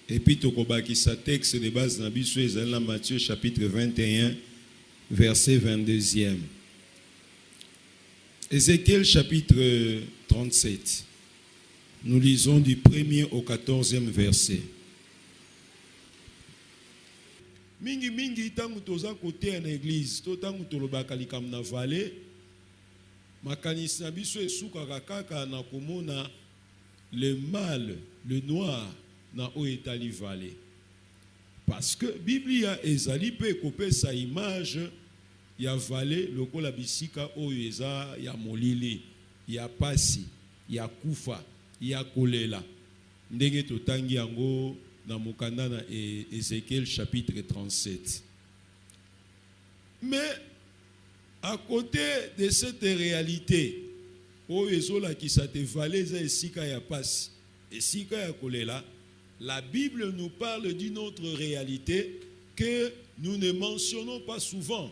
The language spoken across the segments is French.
Et puis tokobaki sa texte de base na biso ezali Matthieu chapitre 21 verset 22e. Ézéchiel chapitre 37. Nous lisons du 1er au 14e verset. Mingi tangu toza côté na église, to tangu tolobaka likam na vallée, makanisi na biso esukaka kaka na komona le mal, le noir na o etali vallée. Parce que Biblia ezali pe kopesa image ya vallée lokola bisika oyo eza ya molili, ya pasi, ya kufa, ya kolela. Ndenge totangi yango dans Mokanda na Ézéchiel chapitre 37. Mais à côté de cette réalité, oyo ezola ki sa te vallée za esika ya pasi, esika ya kolela, la Bible nous parle d'une autre réalité que nous ne mentionnons pas souvent.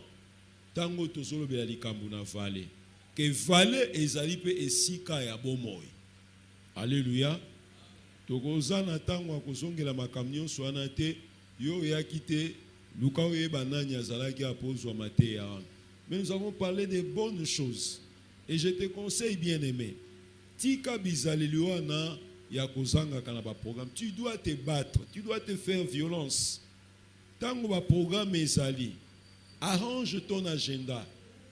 Tango tozolo bela likambo na vallée, que vallée ezali pe esika ya bomoi. Alléluia. Tokoza na tango akozongela makamnyo swana te yo yakite luka oyeba nani azalaki apozwa mateya. Mais nous avons parlé de bonnes choses et je te conseille bien aimé, tika bizaleliwana ya kozanga kana ba programme, tu dois te battre, tu dois te faire violence. Tango ba programme ezali, arrange ton agenda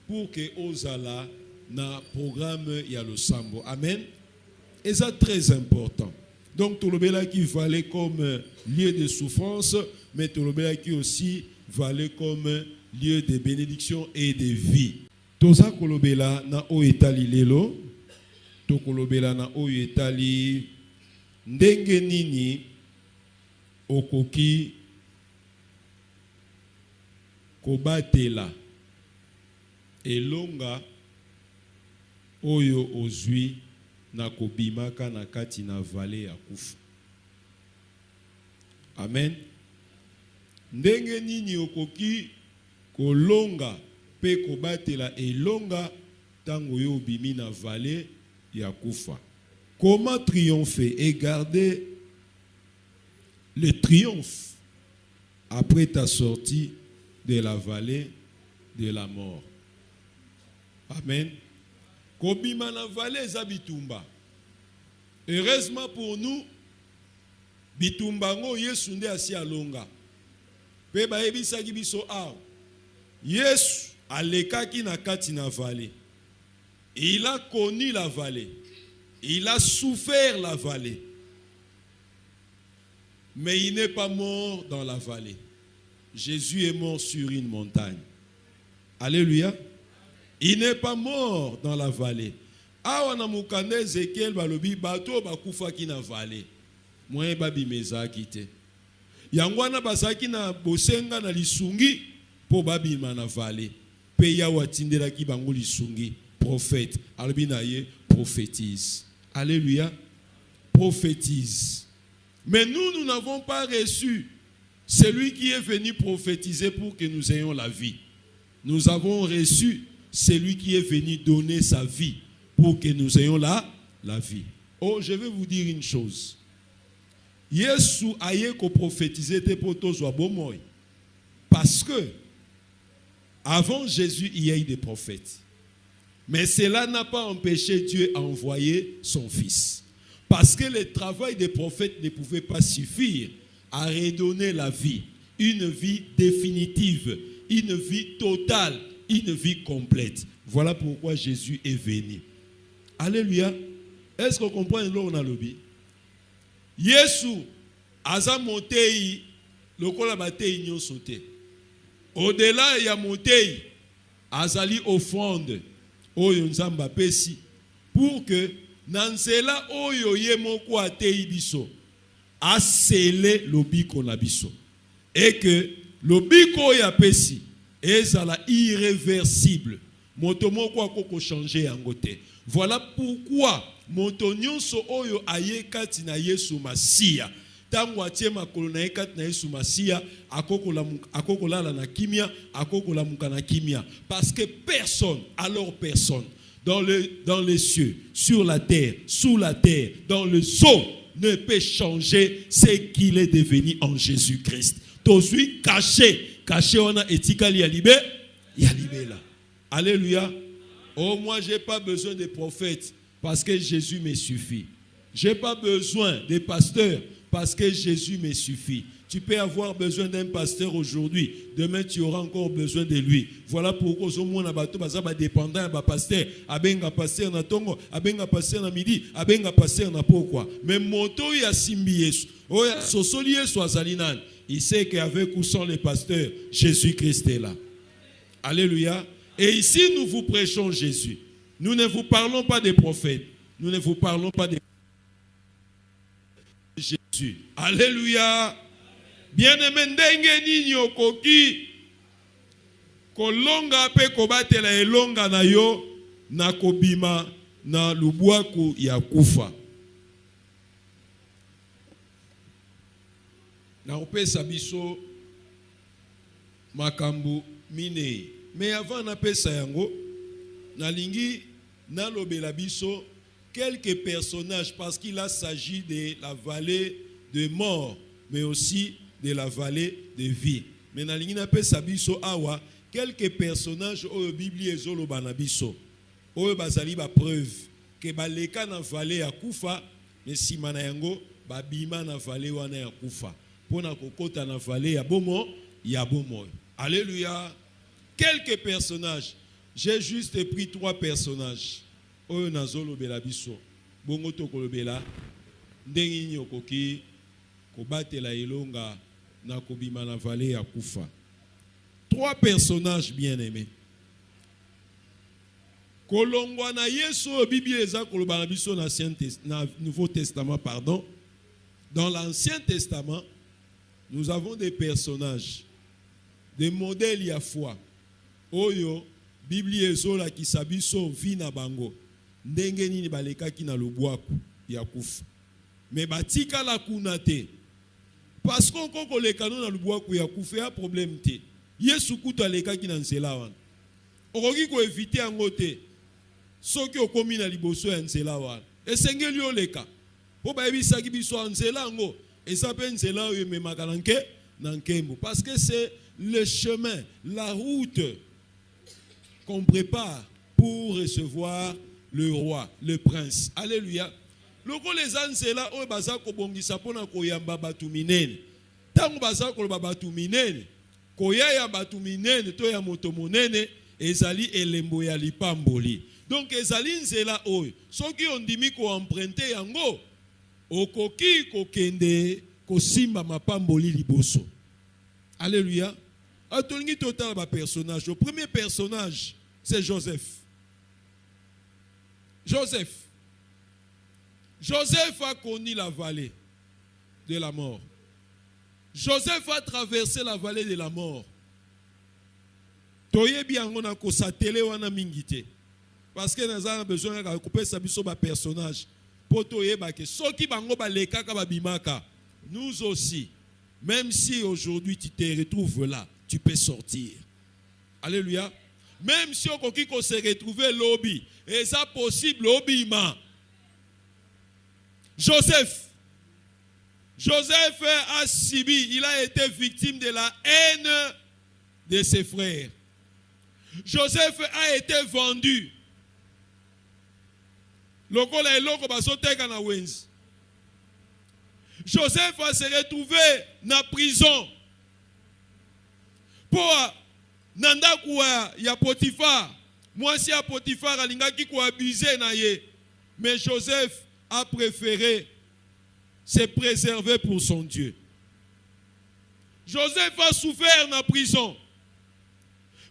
pour que ozala na programme ya losambo. Amen. Et ça très important. Donc Tolobela qui valait comme lieu de souffrance, mais Tolobela qui aussi valait comme lieu de bénédiction et de vie. Toza kolobela na o etali lelo, to kolobela na o etali ndenge nini okoki kobatela elonga oyo ozwi na kobimaka na kati na vallée ya kufa. Amen. Ndenge nini okoki kolonga pe kobatela elonga tango yo bimi na vallée ya kufa. Comment triompher et garder le triomphe après ta sortie de la vallée de la mort. Amen. Kobima na vallée za bitumba. Heureusement pour nous, bitumba ngo Yesu nde asi alonga. Pe ba ebisaki biso aw. Yesu alekaki na kati na vallée. Il a connu la vallée. Il a souffert la vallée. Mais il n'est pas mort dans la vallée. Jésus est mort sur une montagne. Alléluia. Il n'est pas mort dans la vallée. Awa na mukande Ézéchiel balobi bato bakufaki na vallée. Moye babi mezaki te. Yangwana basaki na bosenga na lisungi po babi na vallée. Pe ya watindelaki bango lisungi. Prophète. Alobi na ye prophétise. Alléluia. Prophétise. Mais nous n'avons pas reçu celui qui est venu prophétiser pour que nous ayons la vie. Nous avons reçu celui qui est venu donner sa vie pour que nous ayons la vie. Oh, je vais vous dire une chose. Yesu aye ko prophétiser te poto zwa bomoy. Parce que avant Jésus, il y a eu des prophètes. Mais cela n'a pas empêché Dieu à envoyer son fils. Parce que le travail des prophètes ne pouvait pas suffire à redonner la vie. Une vie définitive, une vie totale, une vie complète. Voilà pourquoi Jésus est venu. Alléluia. Est-ce qu'on comprend là on a lobby? Yesu aza montei lokola batei nyo sauté. Au-delà ya montei azali offrande oyo nzamba pesi pour que nansela oyo ye moko atei biso asele lobiko na biso et que lobiko ya pesi ezala irréversible. Moto moko akoko changer yango te. Voilà pourquoi moto nyonso oyo aye kati na Yesu Masia tango atie makolo na kati na Yesu Masia akokolala na kimia akokolamuka na kimia parce que personne alors personne dans les cieux, sur la terre, sous la terre, dans le eaux ne peut changer ce qu'il est devenu en Jésus-Christ. Tozui caché, caché on a etikali yalibe, yalibela. Alléluia. Oh, moi j'ai pas besoin de prophètes parce que Jésus me suffit. J'ai pas besoin de pasteurs parce que Jésus me suffit. Tu peux avoir besoin d'un pasteur aujourd'hui. Demain, tu auras encore besoin de lui. Voilà pourquoi on a des dépendants à pasteur. Abenga pasteur na tongo, abenga pasteur na midi, abenga pasteur na pourquoi. Mais moto ya simbi Yesu. Oya sosoli Yesu azalinan. Il sait qu'avec ou sans les pasteurs, Jésus-Christ est là. Alléluia. Et ici, nous vous prêchons Jésus. Nous ne vous parlons pas des prophètes. Nous ne vous parlons pas des Jésus. Alléluia. Bien-aimé, ndenge nini okoki kolonga pe kobatela elonga na yo na kobima na lubwaku ya kufa. Na opesa biso makambu mine. Mais avant na pesa yango, na lingi na lobela biso quelques personnages parce qu'il a s'agit de la vallée de mort, mais aussi de la vallée de vie. Mais na lingi na pesa biso awa quelques personnages au Bible ezoloba na biso. Oyo bazali ba preuve que baleka na vallée ya kufa, mais sima na yango ba bima na vallée wana ya kufa. Pona kokota na vallée ya bomo, ya bomo. Alléluia. Quelques personnages. J'ai juste pris 3 personnages. Oyo nazolobela biso. Bongo to kolobela ndengi nyokoki kobatela elonga na kobima na vallée ya kufa. 3 personnages bien-aimés. Kolongwa na Yesu Bible eza koloba na biso na Nouveau Testament pardon. Dans l'Ancien Testament, nous avons des personnages, des modèles ya foi. Oyo Bible ezola ki sabiso vi na bango. Ndenge nini balekaki na lubwaku ya kufa. Mais batika la kunate. Parce qu'on koleka na lubwaku ya kufa ya problème te. Yesu kutu alekaki na nzela wana. Okoki ko éviter yango te. Soki okomi na liboso ya nzela wana. Esengeli oleka. Po ba ebisaki biso nzela ngo. Eza pe nzela oyo memaka na nkembo. Parce que c'est le chemin, la route qu'on prépare pour recevoir le roi, le prince. Alléluia. Loko les anzela oyo baza ko bongisa pona ko yamba batu minene. Tango baza ko loba batu minene, koya ya batu minene to ya moto monene ezali elembo ya lipamboli. Donc ezali nzela oyo soki ondimi ko emprunter yango okoki kokende kosimba mapamboli liboso. Alléluia. Atolingi total ba personnage. Le premier personnage c'est Joseph. Joseph a connu la vallée de la mort. Joseph a traversé la vallée de la mort. Toyebi yango na ko satele wana mingite. Parce que nous avons besoin de couper sa biso ba personnage. Poto yeba ke soki bango ba lekaka ba bimaka. Nous aussi, même si aujourd'hui tu te retrouves là, tu peux sortir. Alléluia. Même si on peut se retrouver lobby, et ça possible lobby ma. Joseph a subi, il a été victime de la haine de ses frères. Joseph a été vendu. Lokola eloko bazoteka na wenzi. Joseph va se retrouver na prison. Pour nanda kuwa ya Potiphar. Moi si ya Potiphar alingaki ko abuser na ye. Mais Joseph a préféré se préserver pour son Dieu. Joseph a souffert na prison.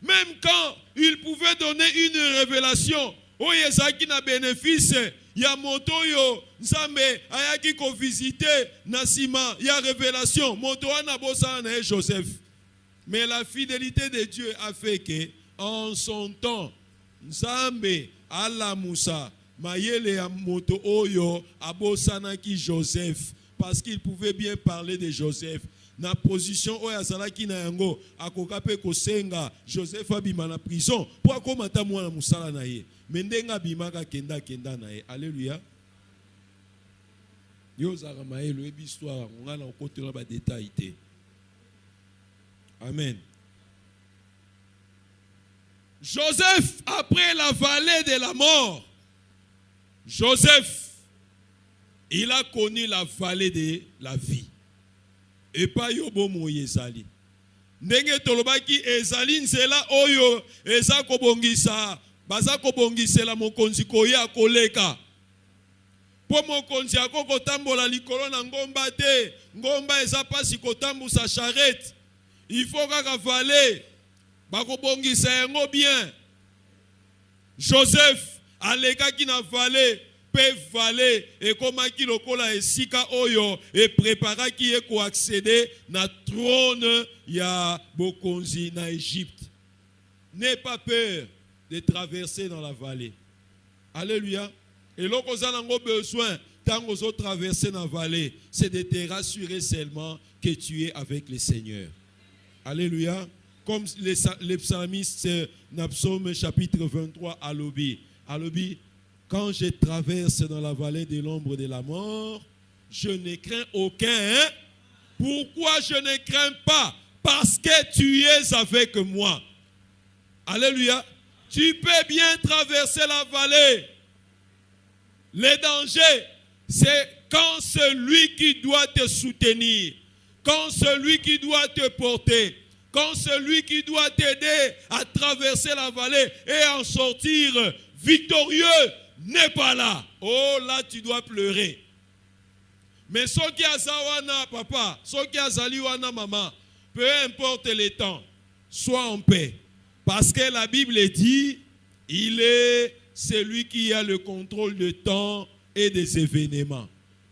Même quand il pouvait donner une révélation, oyezaki na bénéfice ya moto yo nzambe ayaki ko visiter na sima ya révélation moto wana bosa na Joseph. Mais la fidélité de Dieu a fait que en son temps nzambe ala Musa mayele ya moto oyo abosana ki Joseph parce qu'il pouvait bien parler de Joseph. Na position oyo azalaki na yango akoka pe kosenga Joseph abima na prison po akomata mwana musala na ye. Mendenga bimaka kenda na ye. Alléluia. Yo zaramae le histoire, on a côté là détail. Amen. Joseph, après la vallée de la mort, Joseph, il a connu la vallée de la vie. Et pas yobo moyezali. Ndenge tolobaki ezali nzela oyo eza kobongisa, baza kobongisela mokonzi koya koleka. Po mokonzi akoko tambola likolo na ngomba te, ngomba eza pasi kotambusa charrette. Il faut kaka vallée. Bakobongisa yango bien. Joseph alekaki na vallée, pe vallée ekomaki lokola esika oyo et préparaki ye ko accéder na trône ya bokonzi na Égypte. N'aie pas peur de traverser dans la vallée. Alléluia. Et l'on a besoin, tant qu'on a traversé dans la vallée, c'est de te rassurer seulement que tu es avec le Seigneur. Alléluia. Comme les psalmistes, dans Psaume chapitre 23, à l'Obi. Quand je traverse dans la vallée de l'ombre de la mort, je ne crains aucun. Pourquoi je ne crains pas? Parce que tu es avec moi. Alléluia. Tu peux bien traverser la vallée. Le danger, c'est quand celui qui doit te soutenir, quand celui qui doit te porter, quand celui qui doit t'aider à traverser la vallée et en sortir victorieux n'est pas là. Oh, là, tu dois pleurer. Mais ceux qui a zawana, papa, ceux qui a zaliwana, maman, peu importe le temps, sois en paix. Parce que la Bible dit, il est celui qui a le contrôle du temps et des événements.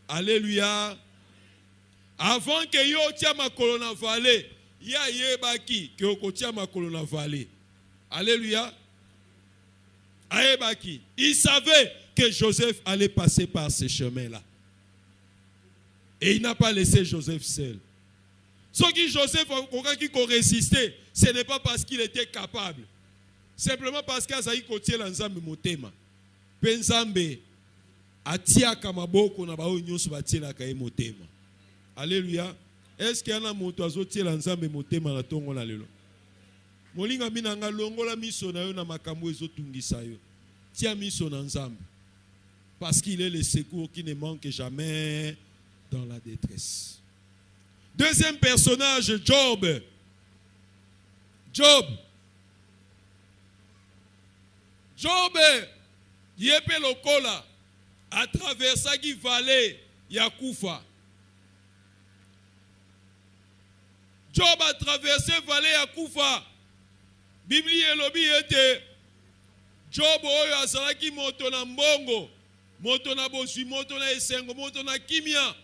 Alléluia. Avant que yo tia makolo na vallée, ya yebaki que yo tia makolo na vallée. Alléluia. Ayebaki. Il savait que Joseph allait passer par ce chemin-là. Et il n'a pas laissé Joseph seul. Ce qui Joseph a résisté, ce n'est pas parce qu'il était capable. Simplement parce qu'il a côté l'ensemble motema. Penzambe atia kamaboko na bao nyonso batela kae motema. Alléluia. Est-ce qu'il y a un moto azotia l'ensemble motema na tongo na lelo? Molinga minanga longola miso na yo na makambo ezotungisa yo. Tia miso na nzambe. Parce qu'il est le secours qui ne manque jamais dans la détresse. Deuxième personnage, Job. Job, yepe lokola, a traversé la vallée Yakoufa. Job a traversé la vallée Yakoufa. Bible elobi ete Job oyo azalaki moto na mbongo, moto na bosui, moto na esengo, moto na kimia.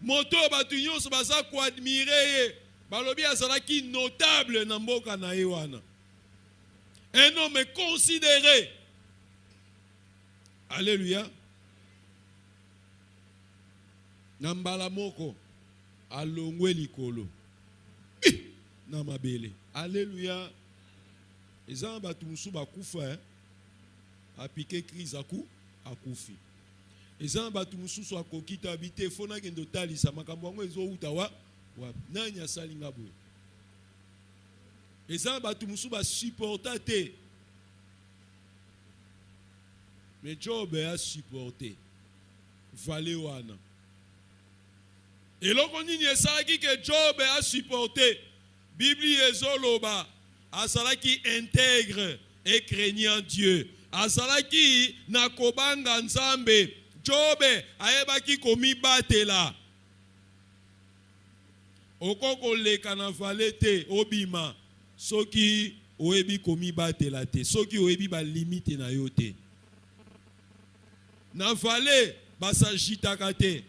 Moto batu nyonso baza ko admirer ye. Balobi azalaki notable na mboka na ye wana. Un homme considéré. Alléluia. Nambala moko alongwe likolo. Na mabele. Alléluia. Ezan batu musu bakufa apike crise akufi. Ezan batu musu so akokita habité fona kendo talisa makambo ngo ezo utawa wa nanya salinga boye. Ezan batu musu ba supporter te. Mais Job a supporté. Vallée wana. Et loko nini esaki que Job a supporté. Bible ezoloba asalaki intègre et craignant Dieu. Asalaki nakobanga nzambe. Job ayebaki komi batela. Okoko leka na valete obima. Soki oebi komi batela te. Soki oebi ba limite na yo te. Na vale basajitaka te.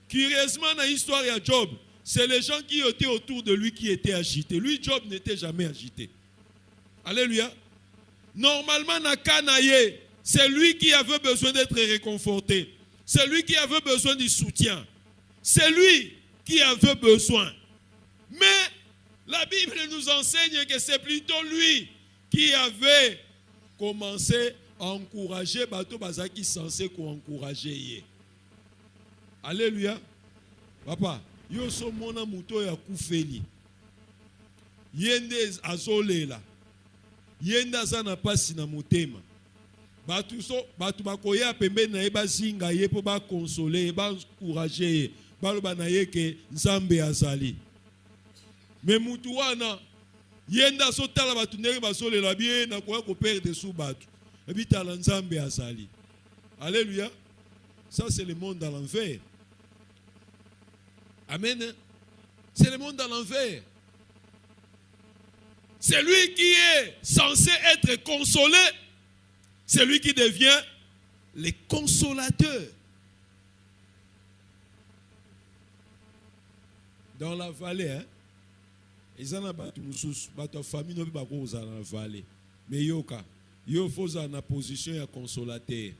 Curieusement dans l'histoire de Job, c'est les gens qui étaient autour de lui qui étaient agités. Lui, Job n'était jamais agité. Alléluia. Normalement, Nakanaye, c'est lui qui avait besoin d'être réconforté. C'est lui qui avait besoin du soutien. C'est lui qui avait besoin. Mais la Bible nous enseigne que c'est plutôt lui qui avait commencé à encourager Bato Bazaki censé encourager. Alléluia. Papa, yo so mona muto ya kufeli. Yende azolela. Yenda zana pasi na motema. Batu bakoya pembe na eba zinga ye po ba consoler, ba encourager, ba loba na ye ke Nzambe azali. Mais mutu wana yenda so tala batu ndenge bazolela bien na koya ko perdre sous batu. Ebita la Nzambe azali. Alléluia. Ça c'est le monde à l'envers. Amen. C'est le monde à l'envers. C'est lui qui est censé être consolé. C'est lui qui devient le consolateur. Dans la vallée, hein, ils en ont battu la famille dans la vallée. Mais yoka, yo faut en position de consolateur.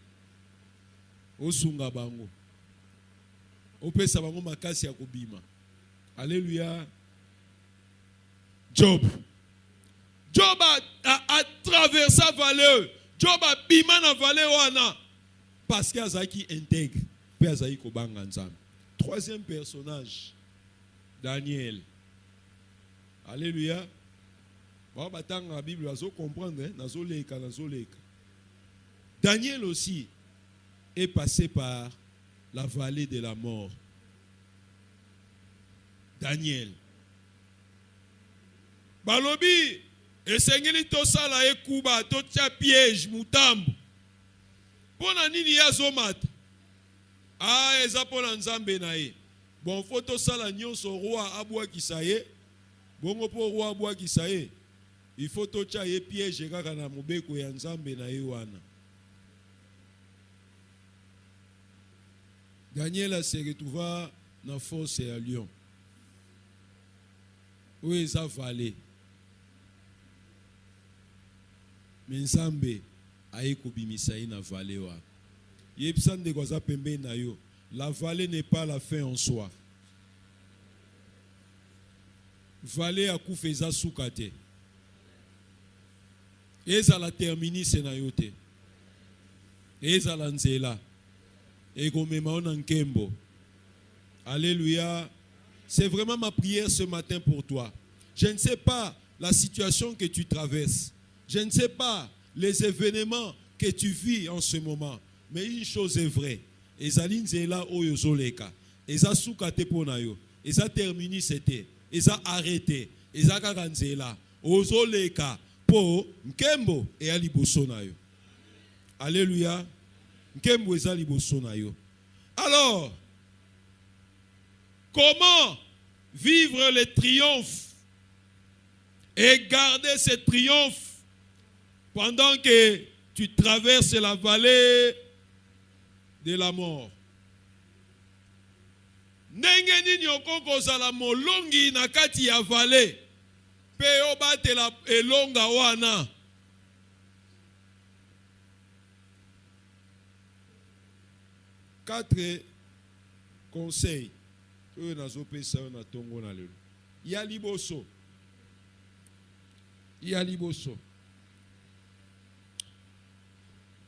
O sunga bango. O pesa bango makasi ya kubima. Alléluia. Job a traversé la vallée. Job a bima na vallée wana parce qu'il a qui intègre, puis il a qui kobanga nzambe. Troisième personnage, Daniel. Alléluia. Bon batanga la Bible azo comprendre hein, nazoleka. Daniel aussi est passé par la vallée de la mort. Daniel. Balobi esengeli tosala ekuba totia piège mutambu. Pona nini yazomata? Ah eza pona Nzambe na ye. Bon faut tosala nyonso roi abwa kisaye. Bongo po roi abwa kisaye. Il faut totia ye piège kaka na mobeko ya Nzambe na ye wana. Daniel a se retrouva na fosse à Lyon. Où est sa vallée? Mais Nzambe aye kobimisa ye na vallée wa. Yebsande kwaza pembe na yo. La vallée n'est pas la fin en soi. Vallée a koufeza soukate. Eza la terminus na yo te. Eza la nzela. Alléluia. C'est vraiment ma prière ce matin pour toi. Je ne sais pas la situation que tu traverses. Je ne sais pas les événements que tu vis en ce moment. Mais une chose est vraie. Ezali nzela oyo zoleka. Eza soukate pona yo. Eza termini c'était. Eza arrêté. Eza kaka nzela. Ozoleka po nkembo e ali boso na yo. Alléluia. Nkembo eza liboso na yo. Alors, comment vivre le triomphe et garder ce triomphe pendant que tu traverses la vallée de la mort? Ndenge nini okoko zala molongi na kati ya vallée pe obatela elonga wana? Quatre conseils que nous avons tongo na lelo. Ya liboso.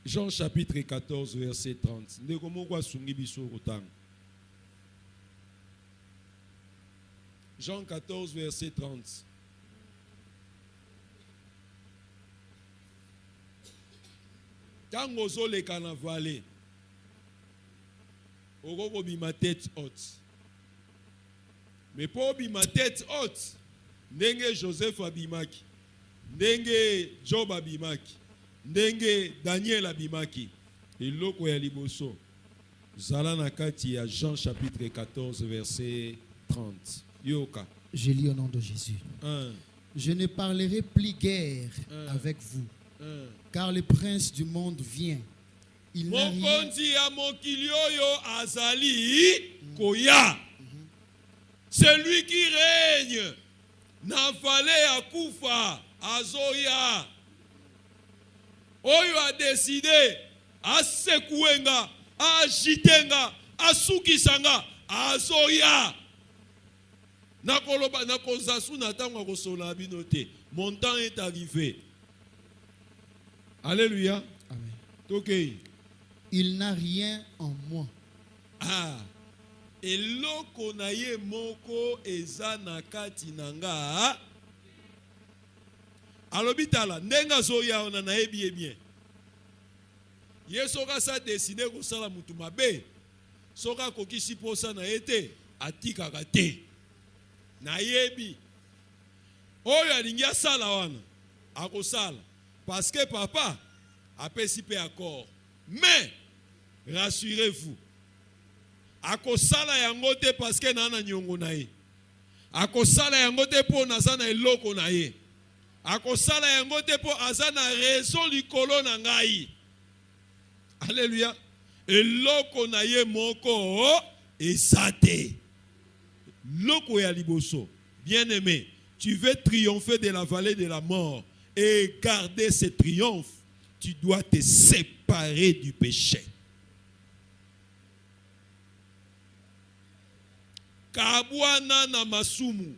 Jean chapitre 14 verset 30. Ndeko moko sungi biso kotanga. Jean 14 verset 30. Tango zoleka na vallée. Oko bima tête haute. Mais pour bima tête haute, ndenge Joseph abimaki, ndenge Job abimaki, ndenge Daniel abimaki, eloko ya liboso zala na kati ya Jean chapitre 14 verset 30. Yoka. Je lis au nom de Jésus. Je ne parlerai plus guère avec vous, car le prince du monde vient. Il n'a rien. Celui qui règne na vallée à Koufa, Azoya. Oyo a décidé à sekouenga, à agitenga, à soukisanga, Azoya. Nakoloba nakozasu natango kosola binote. Mon temps est arrivé. Alléluia. Amen. Okay. Il n'a rien en moi. Ah. eloko na ye moko eza na kati na nga. Alobi tala ndenga zoya ona na yebi bien. Yesoka sa décidé ko sala mutu mabe. Soka kokisi posa na ete atika kate. Na yebi. Oyo alingi asala wana. Akosala parce que papa a pesipe accord. Mais rassurez-vous. Akosala yango te parce que nana nyongo na ye. Akosala yango te po nazana eloko na ye. Akosala yango te po azana raison likolo na ngai. Alléluia. Eloko na ye moko ezate. Loko ya liboso. Bien-aimé, tu veux triompher de la vallée de la mort et garder ce triomphe, tu dois te séparer du péché. Kabwana na masumu.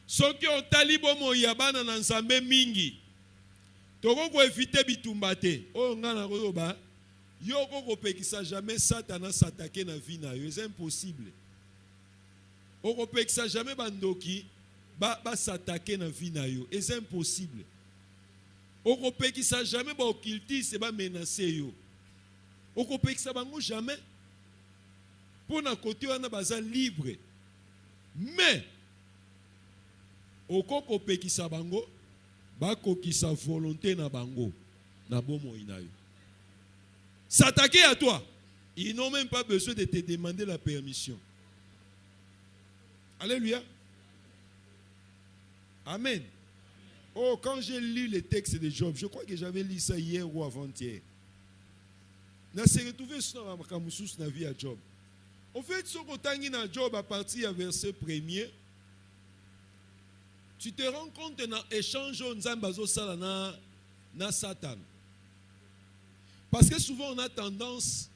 Soki otali bomo yabana na nzambe mingi. Toko ko éviter bitumba te. O ngana koyoba. Yo ko pekisa jamais Satan s'attaquer na vie na yo. C'est impossible. O ko pekisa jamais bandoki ba s'attaquer na vie na yo. C'est impossible. O ko pekisa jamais ba occultiste ba menacer yo. O ko pekisa bango jamais. Pour na côté wana baza libre. Mais okoko pekisa bango bakokisa volonté na bango na bomo inayo. S'attaquer à toi, ils n'ont même pas besoin de te demander la permission. Alléluia. Amen. Oh, quand j'ai lu le texte de Job, je crois que j'avais lu ça hier ou avant-hier. Na se retrouvé sur la vie à Job. En fait, ce qu'on t'a dit dans Job à partir du verset 1er, tu te rends compte dans l'échange na Satan. Parce que souvent on a tendance,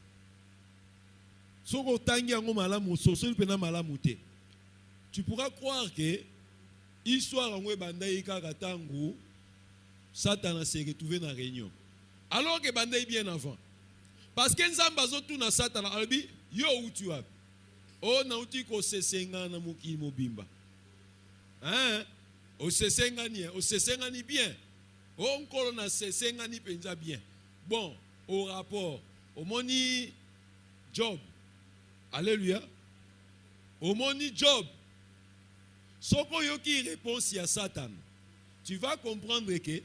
tu pourras croire que l'histoire en Satan s'est retrouvé dans la réunion. Alors que Banda est bien avant. Parce que Nzambazo tout na Satan, albi yo où tu as. Oh na uti ko sesenga na muki mobimba. Hein? O sesenga ni bien. O nkolo na sesenga ni penza bien. Bon, au rapport, au moni Job. Alléluia. Au moni Job. Soko yoki réponse à Satan. Tu vas comprendre que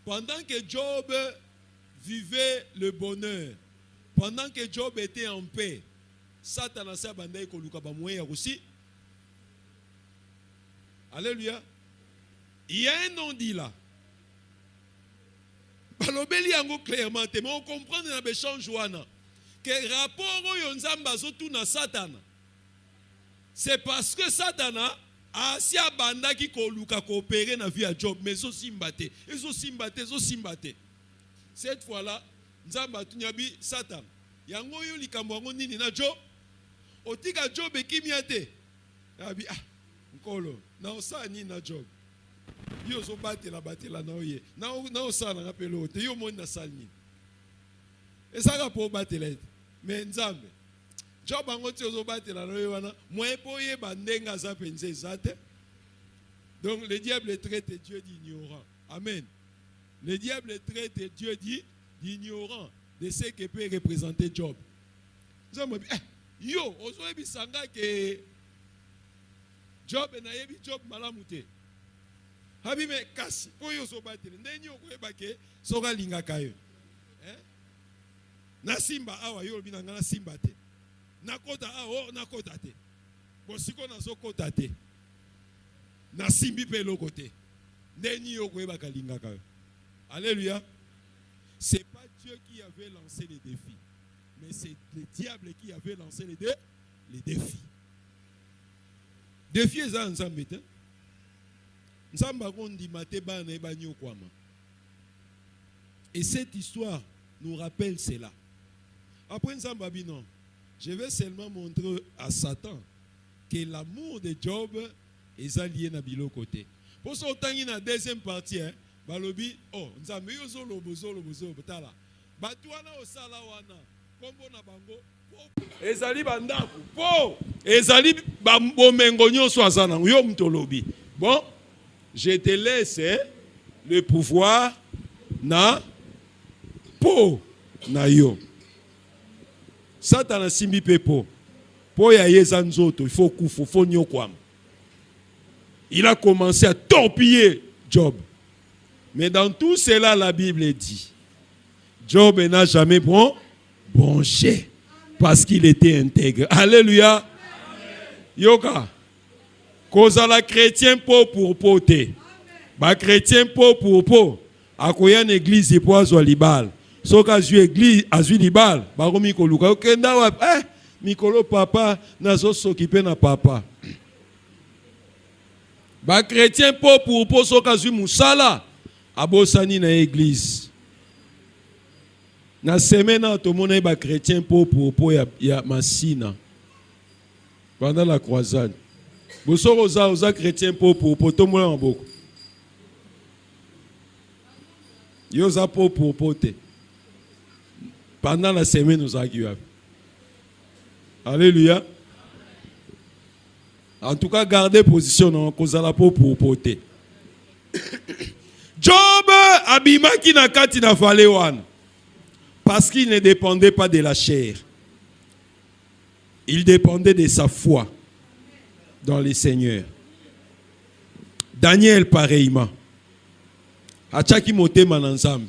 pendant que Job vivait le bonheur, pendant que Job était en paix, Satan a sa bande koluka ba moya aussi. Alléluia. Il y a un nom dit là. Balobeli yango clairement, mais on comprend dans l'échange wana que rapport au Nzamba zotu na Satan. C'est parce que Satan a si abanda ki koluka coopérer na vie à Job, mais zo simbate. Cette fois-là, Nzamba tunyabi Satan. Yango yo likambo yango nini na Job? Otika Job ekimiate. Abi nkolo, na osani na Job. Yo zo batela na oye. Na osana ngapelo te yo moni na salni. Esaka po batela. Mais Nzambe. Job ango ti zo batela na oye wana, moi po ye bandenga za penze ezate. Donc le diable traite Dieu d'ignorant. Amen. Le diable traite Dieu d'ignorant de ce que peut représenter Job. Yo, ozo ebi sanga ke Job na yebi Job malamute. Habi me kasi po yo so batele ndeni yo koyeba ke soka linga kayo. Na simba awa yo bina ngana simba te. Na kota awa na kota te. Bosiko na so kota te. Na simbi pe loko te. Ndeni yo koyeba ka linga kayo. Alléluia. C'est pas Dieu qui avait lancé les défis, mais c'est le diable qui avait lancé les défis. Défis ça ensemble. Et cette histoire nous rappelle cela. Après non, je vais seulement montrer à Satan que l'amour de Job est lié à bilo côté. Pour ça, autant dans la deuxième partie, balobi oh nzambe yo zolo botala batuana osala wana kombo na bango Ezali bandaku po. Ezali bomengo nyonso azana yo mtolobi. Bon, je te laisse le pouvoir na po na yo. Satan simbi pepo. Po ya yeza nzoto, il faut kufu, faut nyokwam. Il a commencé à torpiller Job. Mais dans tout cela, la Bible dit, Job n'a jamais bronché parce qu'il était intègre. Alléluia. Amen. Yoka. Koza la chrétien pour pote. Ba chrétien pour. Akoya église pour azwa libal. Soka zu église azwi libal. Ba romi ko luka. Okenda wa mikolo papa nazo s'occuper na papa. Ba chrétien pour soka zu musala. Abosani na église. Na semaine to mona ba chrétien pour ya masina. Pendant la croisade. Bosoro za chrétien pour to mona maboko. Yo za pour te. Pendant la semaine nous avons. Alléluia. En tout cas, gardez position dans cause la pour te. Job abimaki na kati na vallée wana parce qu'il ne dépendait pas de la chair. Il dépendait de sa foi dans le Seigneur. Daniel pareillement. Achaki motema na Nzambe.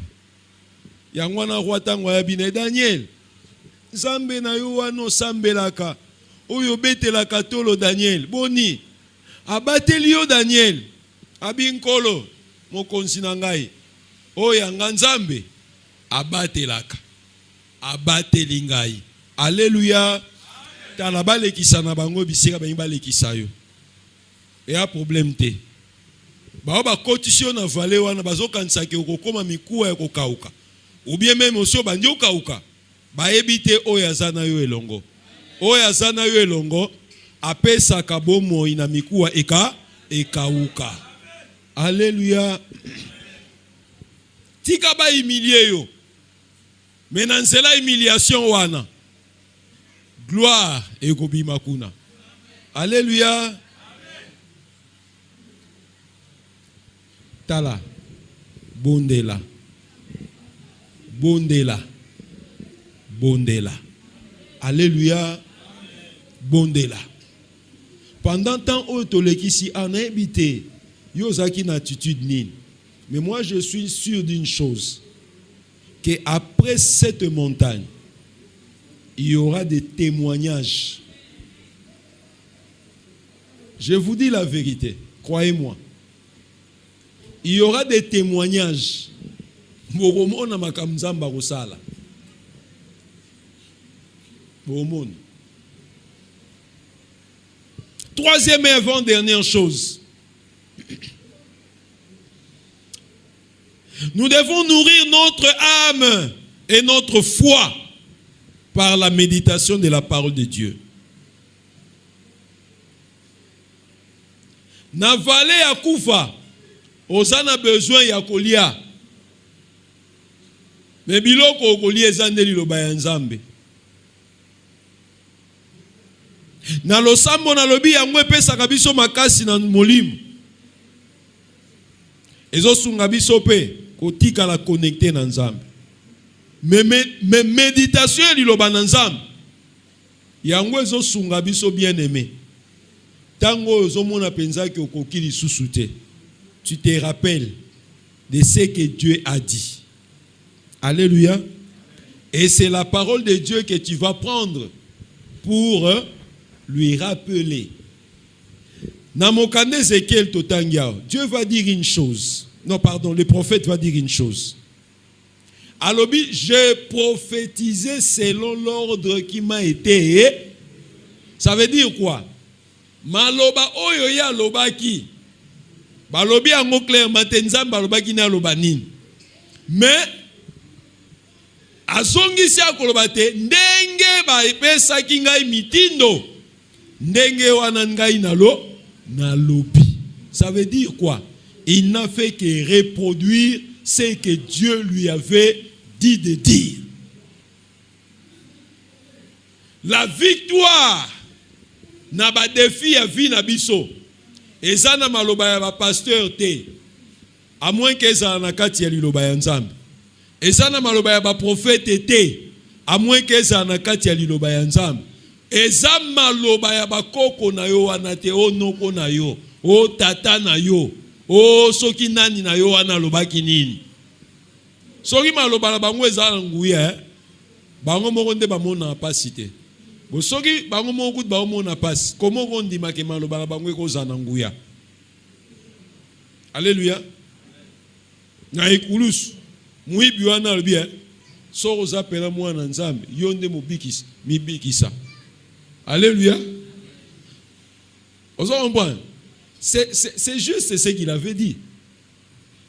Yangwana roi tango ya bine Daniel. Nzambe na yo wana osambelaka. Oyo betelaka tolo Daniel. Boni. Abateli yo Daniel. Abinkolo. Mokonzi na ngai. Oyo nga Nzambe. Abatelaka. Abateli ngai. Alléluia. Tala balekisa na bango bisika bangi balekisa yo. Et a problème te. Ba kotisi na vallée wana bazokanisa ke okokoma mikuwa ya kokauka. Ou bien même osio bandi okauka. Ba ebite oyo azana yo elongo. Oyo azana yo elongo apesaka bomo ina mikuwa ekauka. Alléluia. Tika ba humilier yo. Maintenant c'est la humiliation wana. Gloire et kobima kuna. Alléluia. Tala. Bondela. Bondela. Bondela. Alléluia. Bondela. Pendant tant otolekisi en habité, yozaki une attitude nine. Mais moi je suis sûr d'une chose, que après cette montagne, il y aura des témoignages. Je vous dis la vérité, croyez-moi. Il y aura des témoignages. Troisième et avant-dernière chose. Nous devons nourrir notre âme et notre foi par la méditation de la parole de Dieu. Na vallée ya kufa, osana besoin ya kolia. Mais biloko okolia ezandeli loba ya Nzambe. Na losambo na lobi yango epesaka biso makasi na molimo. Ezosunga biso pe kotika la connecter na Nzambe. Mais méditation liloba na Nzambe. Yango ezosunga biso bien aimé. Tango ozomona penza ki okoki lisusu te. Tu te rappelles de ce que Dieu a dit. Alléluia. Et c'est la parole de Dieu que tu vas prendre pour lui rappeler. Namokane Ezekiel Totangiao, Dieu va dire une chose. Non, pardon, le prophète va dire une chose. Alobi, j'ai prophétisé selon l'ordre qui m'a été. Ça veut dire quoi? Maloba oyo ya lobaki. Balobi ango clairement Nzambe balobaki na lobanini. Mais azongisi akoloba te ndenge ba epesaki ngai mitindo. Ndenge wana ngai na lobi. Ça veut dire quoi? Il n'a fait que reproduire ce que Dieu lui avait dit de dire. La victoire na ba défi ya vie na biso. Eza na maloba ya ba pasteur te. À moins que eza na kati ya liloba ya Nzambe. Eza na maloba ya ba prophète te. À moins que eza na kati ya liloba ya Nzambe. Eza maloba ya ba koko na yo wana te, o noko na yo, o tata na yo, o soki nani na yo wana lobaki nini. Soki maloba na bango eza na nguya, bango moko nde bamona pasi te. Bo soki bango moko ba mona pasi, comment on dit make maloba na bango eza na nguya. Alléluia. Na ikulusu muibi wana lobia so ozapela mwana Nzambe yo nde mobikisa mibikisa. Alléluia. Vous comprenez? C'est juste ce qu'il avait dit.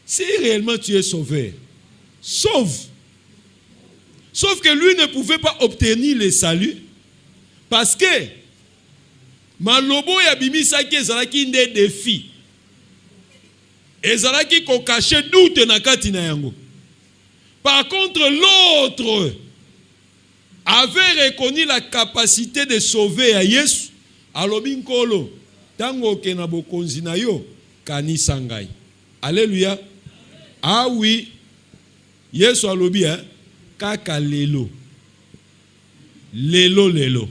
Si réellement tu es sauvé, sauve. Sauf que lui ne pouvait pas obtenir le salut parce que malobo ya bimisaki ezalaki nde défi. Ezalaki ko cacher doute na kati na yango. Par contre l'autre avait reconnu la capacité de sauver à Yesu. Alobi nkolo tango ke na bokonzi na yo kanisa ngai. Alléluia. Ah oui. Yesu alobi kaka lelo. Lelo.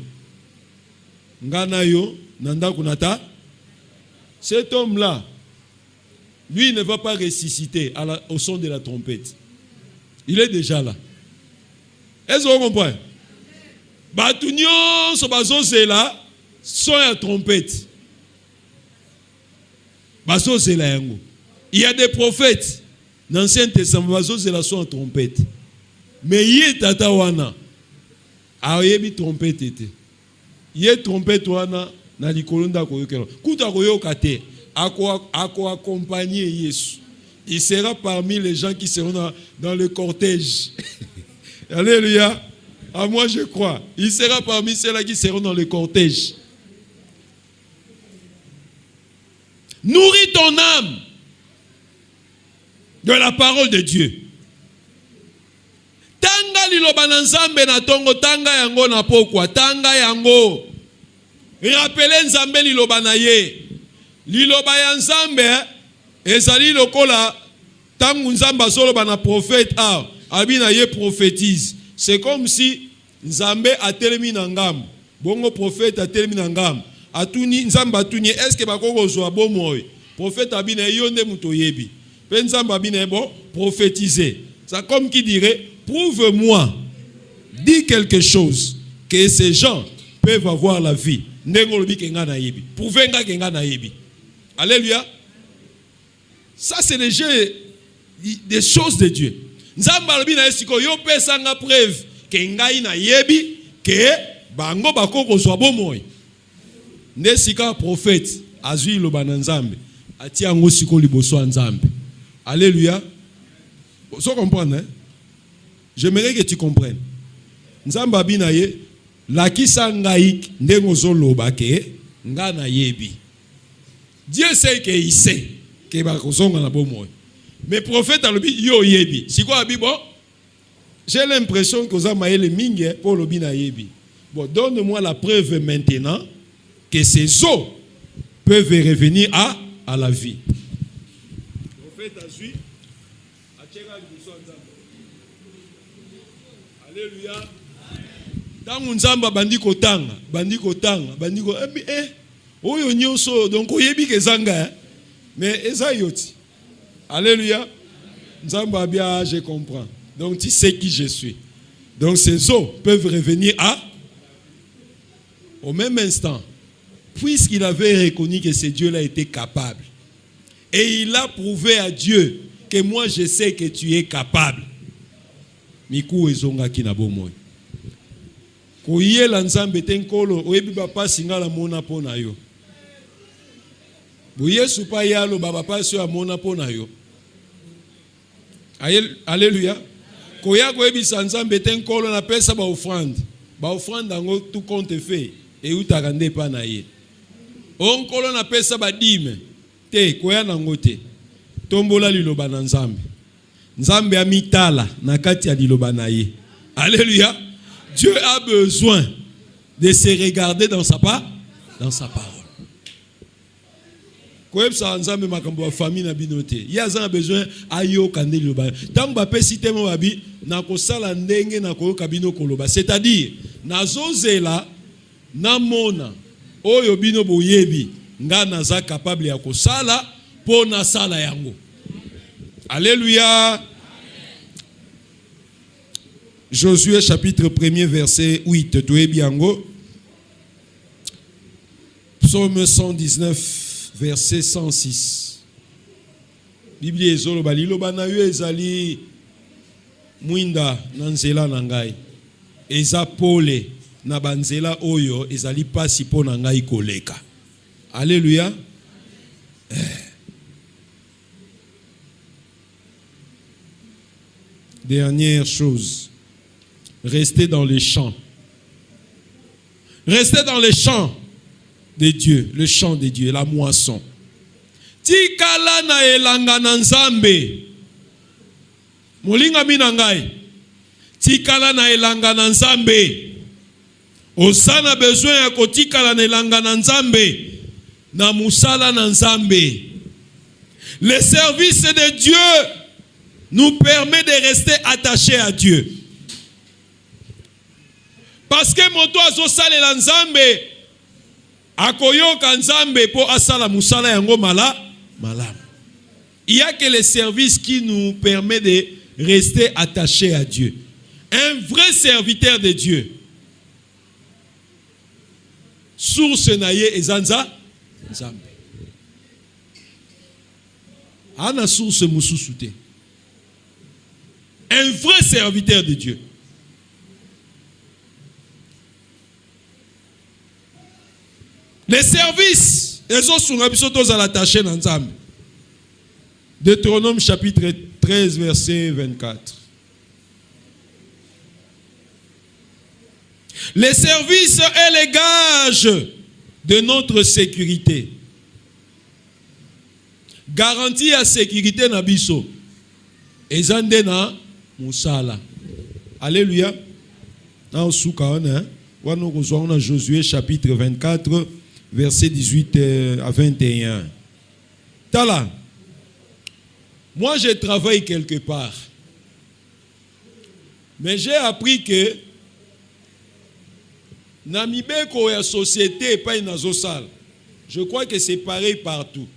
Ngana yo nanda kunata. Cet homme-là, lui ne va pas ressusciter au son de la trompette. Il est déjà là. Est-ce que vous comprenez? Batunion sobazozela son ya trompette. Bazozela yango. Il y a des prophètes dans l'Ancien Testament bazozela son ya trompette. Mais yé tata wana ayebi trompette ete. Yé trompette wana na likolo ndako yokelo. Kuta koyoka te. Ako accompagner Yesu. Il sera parmi les gens qui seront dans le cortège. Alléluia. À moi je crois. Il sera parmi ceux-là qui seront dans le cortège. Nourris ton âme de la parole de Dieu. Tanga liloba na Nzambe na tongo, tanga yango na pokwa, tanga yango. Rappelez Nzambe liloba na ye. Liloba ya Nzambe ezali lokola tangu Nzambe azoloba na prophète abina ye prophétise. C'est comme si Nzambe a telemi na ngam. Bongo prophète a telemi na ngam. Atuni Nzambe atuni est-ce que bakoko zo abomoy? Prophète abina yonde muto yebi. Pe Nzambe abina bo prophétiser. C'est comme qui dirait prouve-moi, dis quelque chose que ces gens peuvent avoir la vie. Ndengolobi kenga na yebi. Prouvenga kenga na yebi. Alléluia. Ça c'est le jeu des choses de Dieu. Nzamba lobi na esiko yo pesa nga preuve ke ngai na yebi ke bango bakoko zwa bomoy. Nesika prophète azui loba na Nzambe atia ngo siko liboso ya Nzambe. Alléluia. Vous comprenez? Hein? J'aimerais que tu comprennes. Nzamba bina ye lakisa ngai ndengo zo loba ke nga na yebi. Dieu sait qu'il sait que bakozonga na bomoy. Mais prophète alobi yo yebi. Si quoi abi bon? J'ai l'impression que vous avez les mingi pour le bina yebi. Bon, donne-moi la preuve maintenant que ces eaux peuvent revenir à la vie. Prophète a su. Alléluia. Dans Nzamba bandiko tanga, bandiko oyo nyonso donc oyebi ke zanga mais eza yoti. Alléluia. Nzamba bien, je comprends. Donc tu sais qui je suis. Donc ces eaux peuvent revenir au même instant. Puisqu'il avait reconnu que ce Dieu-là était capable. Et il a prouvé à Dieu que moi je sais que tu es capable. Miku ezonga kina bomoy. Koyela Nzambe tenkolo oyebi papa singala mona pona yo. Bo Yesu pa yalo baba pa so amona pona yo. Alléluia. Koya koyebi Nzambe tenkolo na pesa ba offrande. Ba offrande ngo tout compte fait et utaka nde pa na ye. Onkolo na pesa ba dime. Te koya na ngote. Tombola liloba na Nzambe. Nzambe amitala na kati ya liloba na ye. Alléluia. Dieu a besoin de se regarder dans sa parole. Quand ça ensemble makambo famille na binote, il y a besoin ayo kandeli loba. Tant ba pesi temo babi na ko sala ndenge na ko kabino koloba. C'est-à-dire nazozela na mona oyo bino boyebi nga naza capable ya ko sala po na sala yango. Alléluia. Josué chapitre 1er verset 8 toyebi yango. Psaume 119 verset 106. Bible ezolo balilo bana yo ezali mwinda na nzela na ngai. Eza pole na banzela oyo ezali pasi po na ngai koleka. Alléluia. Dernière chose. Restez dans les champs. Restez dans les champs de Dieu, le chant de Dieu, la moisson. Tikala na elanga na nzambe. Molinga minangai. Tikala na elanga na nzambe. Osana besoin ya kotikala na elanga na nzambe. Na musala na nzambe. Le service de Dieu nous permet de rester attachés à Dieu. Parce que moto azosala la nzambe akoyoka nzambe po asala musala yango malam. Il y a que le service qui nous permet de rester attachés à Dieu. Un vrai serviteur de Dieu. Source naye ezanza nzambe. Ana source mususute. Un vrai serviteur de Dieu. Les services, ils ont sur l'attaché dans Nzambe. Deutéronome chapitre 13, verset 24. Les services est les gages de notre sécurité. Garantie à sécurité na biso. Ezande na musala. Alléluia. Na osuka on wana kozwa na Josué chapitre 24 verset 18 à 21. Tala. Moi je travaille quelque part. Mais j'ai appris que na mibeko ya société pas na zosal. Je crois que c'est pareil partout.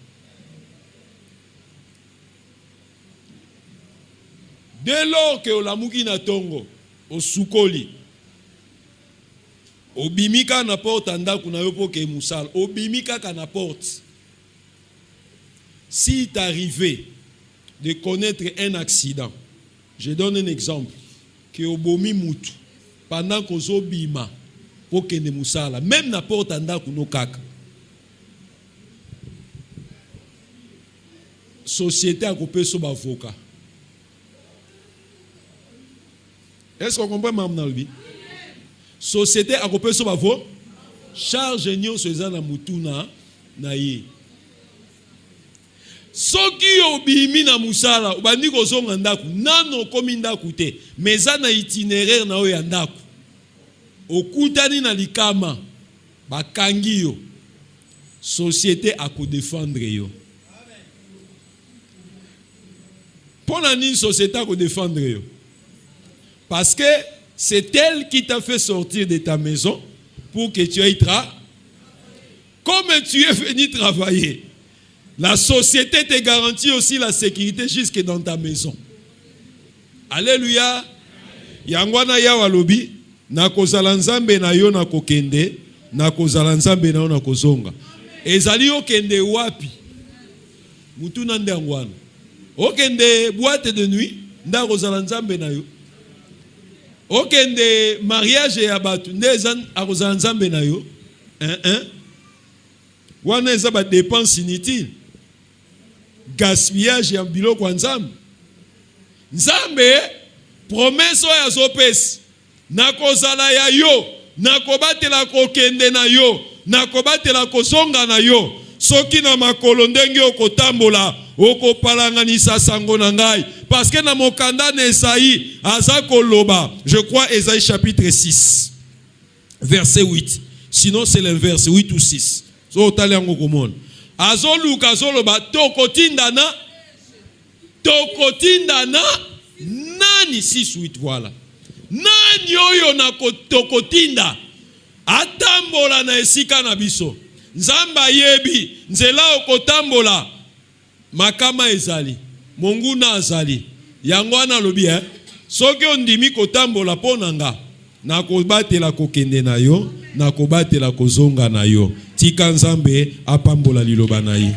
Dès lors que olamuki na tongo au sukoli obimika na porte andaku na yo po ke musala obimika ka na porte. Si t'arrivait de connaître un accident, je donne un exemple que obomi mutu pendant que ozobima po ke ne musala même na porte andaku no kaka société a coupé so bavoka. Est-ce qu'on comprend maintenant lui? Société a coupé so bavo charge nyo seza na mutuna na ye. Soki obimi na musala obandi kozonga ndaku nano komi ndaku te meza na itinéraire na yo ya ndaku okutani na likama bakangi yo société a ko défendre yo. Pour la nini société a ko défendre yo? Parce que c'est elle qui t'a fait sortir de ta maison pour que tu ailles travailler. Comme tu es venu travailler, la société te garantit aussi la sécurité jusque dans ta maison. Alléluia. Yangwana ya walobi na kozala nzambe na yo na kokende na kozala nzambe na yo na kozonga. Ezali okende wapi? Mutu na ndangwana. Okende boîte de nuit nda kozala nzambe na yo. Okende mariage ya batu ndezan akozala nzambe na yo. Wana eza ba dépense inutile. Gaspillage ya biloko kwa nzambe. Nzambe promesse ya zopesi nakozala ya yo nakobatela kokende na yo nakobatela kozonga na yo soki na makolo ndenge okotambola okopalanganisa sango na ngai parce que na mokanda na Esaïe aza koloba je crois Esaïe chapitre 6 verset 8. Sinon c'est l'inverse, 8 ou 6. So taliango komona. Azoluka azoloba tokotindana nani 6 8 voilà. Nani oyo na tokotinda atambola na esika na biso. Nzamba yebi nzela okotambola makama ezali. Monguna azali. Yango wana lobi soki ondimi kotambola ponanga na kobatela kokende na yo na kobatela kozonga na yo. Tika Nzambe apambola liloba na ye.